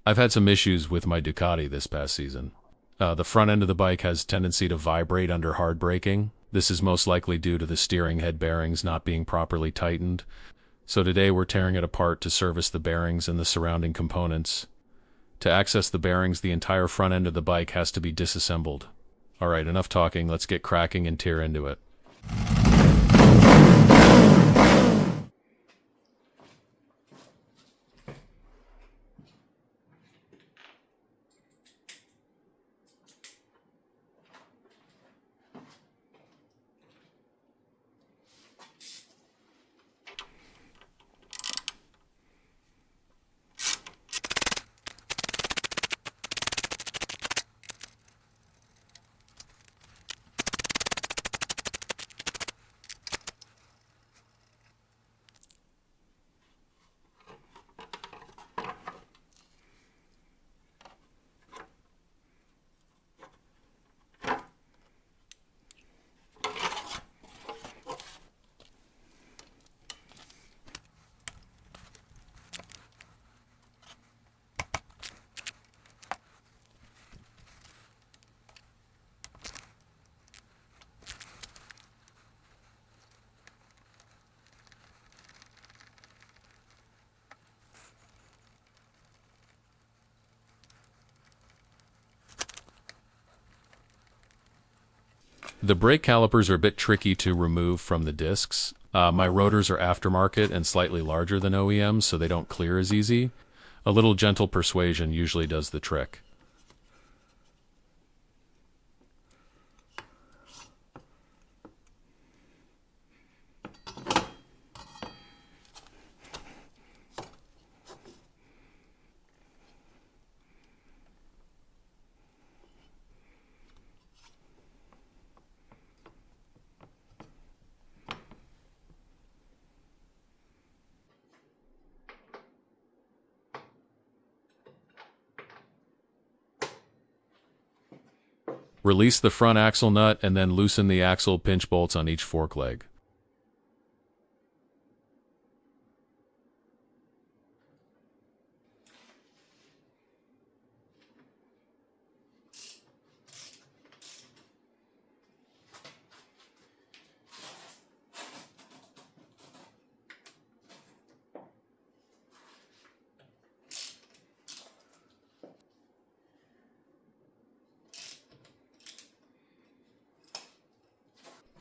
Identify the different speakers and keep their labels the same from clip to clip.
Speaker 1: I've had some issues with my Ducati this past season. The front end of the bike has tendency to vibrate under hard braking. This is most likely due to the steering head bearings not being properly tightened. So today we're tearing it apart to service the bearings and the surrounding components. To access the bearings, the entire front end of the bike has to be disassembled. Alright, enough talking, let's get cracking and tear into it. The brake calipers are a bit tricky to remove from the discs. My rotors are aftermarket and slightly larger than OEMs, so they don't clear as easy. A little gentle persuasion usually does the trick. Release the front axle nut and then loosen the axle pinch bolts on each fork leg.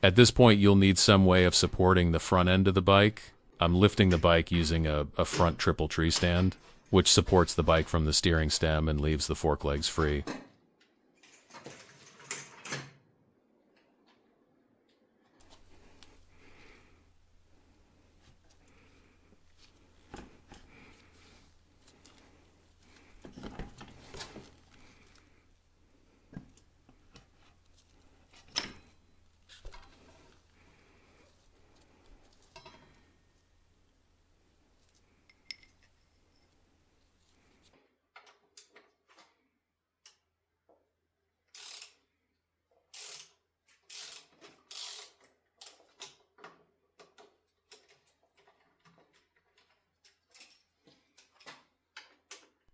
Speaker 1: At this point, you'll need some way of supporting the front end of the bike. I'm lifting the bike using a front triple tree stand, which supports the bike from the steering stem and leaves the fork legs free.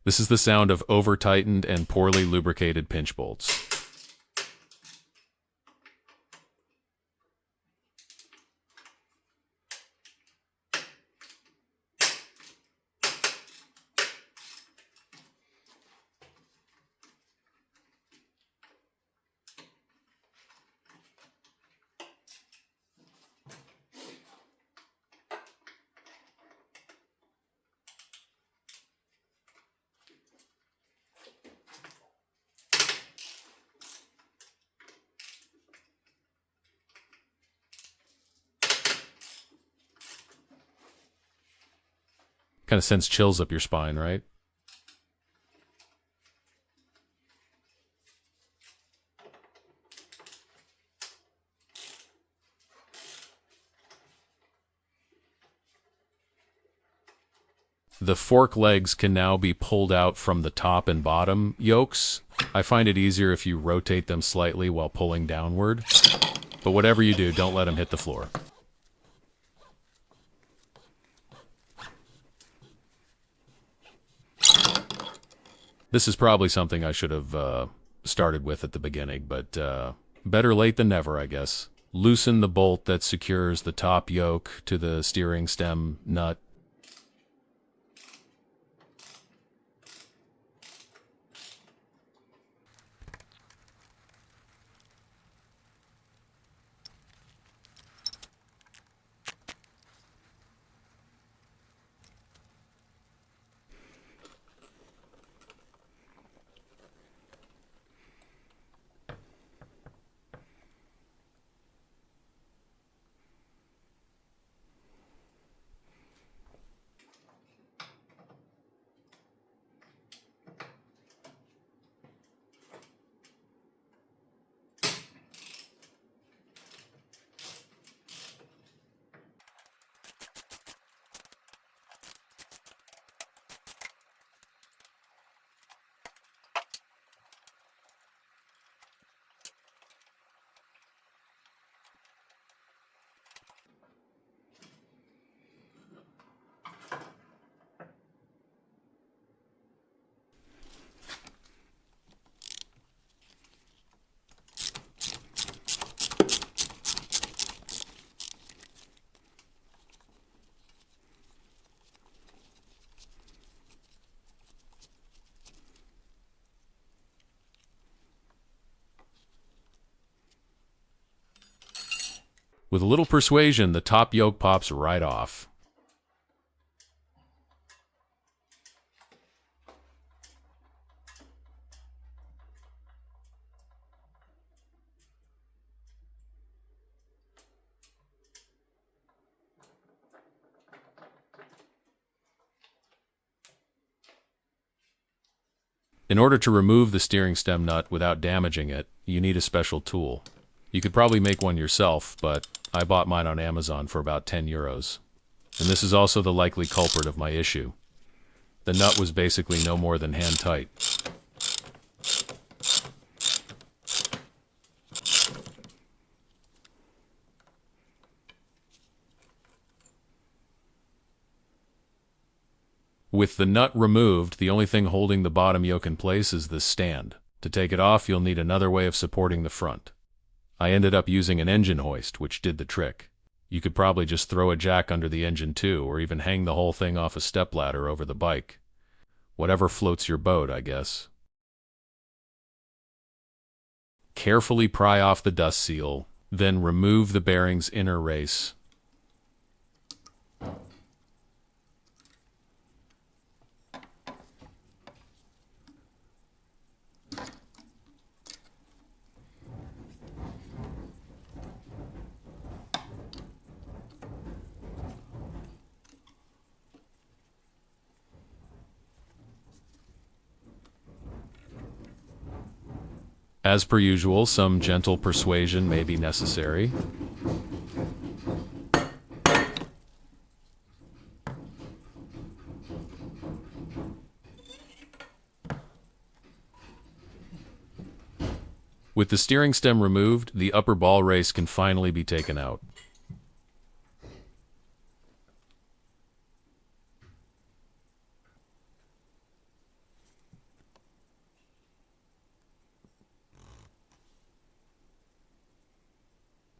Speaker 1: This is the sound of over-tightened and poorly lubricated pinch bolts. Kind of sends chills up your spine, right? The fork legs can now be pulled out from the top and bottom yokes. I find it easier if you rotate them slightly while pulling downward. But whatever you do, don't let them hit the floor. This is probably something I should have started with at the beginning, but better late than never, I guess. Loosen the bolt that secures the top yoke to the steering stem nut. With a little persuasion, the top yoke pops right off. In order to remove the steering stem nut without damaging it, you need a special tool. You could probably make one yourself, but I bought mine on Amazon for about 10 euros. And this is also the likely culprit of my issue. The nut was basically no more than hand tight. With the nut removed, the only thing holding the bottom yoke in place is this stand. To take it off, you'll need another way of supporting the front. I ended up using an engine hoist, which did the trick. You could probably just throw a jack under the engine too, or even hang the whole thing off a stepladder over the bike. Whatever floats your boat, I guess. Carefully pry off the dust seal, then remove the bearing's inner race. As per usual, some gentle persuasion may be necessary. With the steering stem removed, the upper ball race can finally be taken out.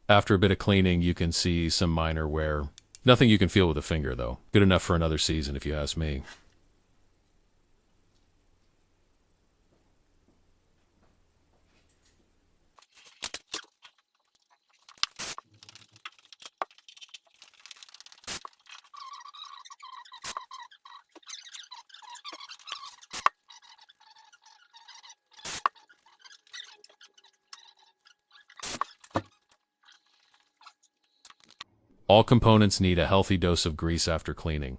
Speaker 1: After a bit of cleaning, you can see some minor wear. Nothing you can feel with a finger, though. Good enough for another season, if you ask me. All components need a healthy dose of grease after cleaning.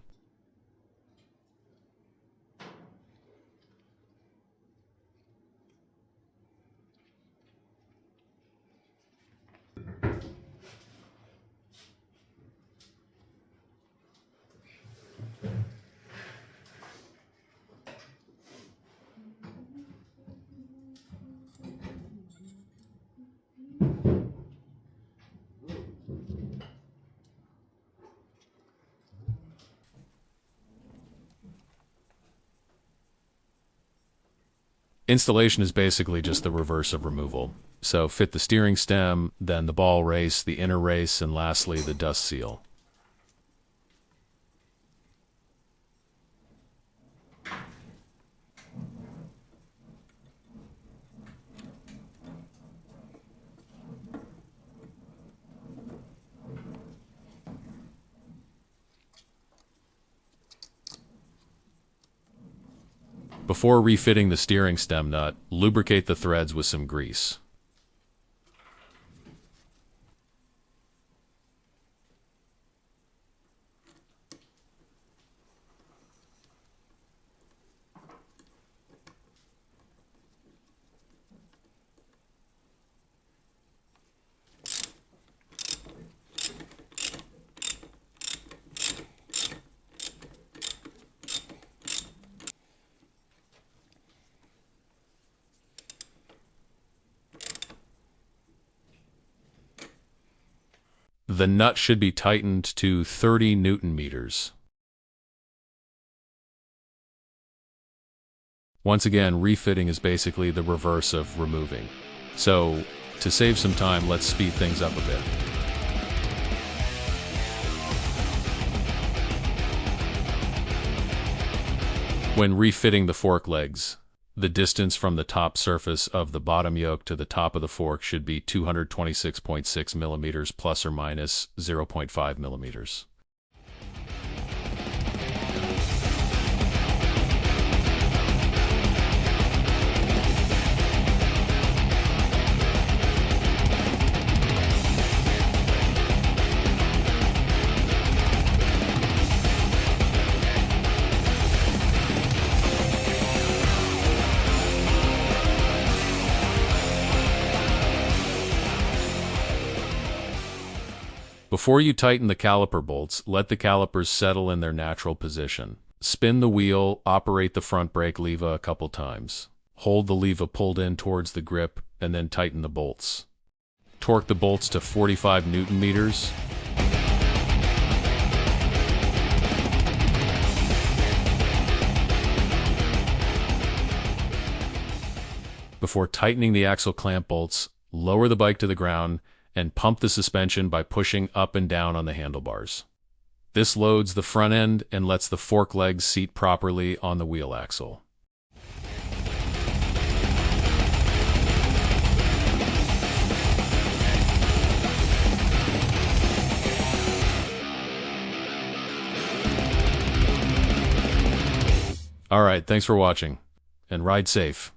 Speaker 1: Installation is basically just the reverse of removal. So fit the steering stem, then the ball race, the inner race, and lastly the dust seal. Before refitting the steering stem nut, lubricate the threads with some grease. The nut should be tightened to 30 Newton meters. Once again, refitting is basically the reverse of removing. So, to save some time, let's speed things up a bit. When refitting the fork legs, the distance from the top surface of the bottom yoke to the top of the fork should be 226.6 millimeters plus or minus 0.5 millimeters. Before you tighten the caliper bolts, let the calipers settle in their natural position. Spin the wheel, operate the front brake lever a couple times. Hold the lever pulled in towards the grip, and then tighten the bolts. Torque the bolts to 45 Newton meters. Before tightening the axle clamp bolts, lower the bike to the ground and pump the suspension by pushing up and down on the handlebars. This loads the front end and lets the fork legs seat properly on the wheel axle. Alright, thanks for watching, and ride safe.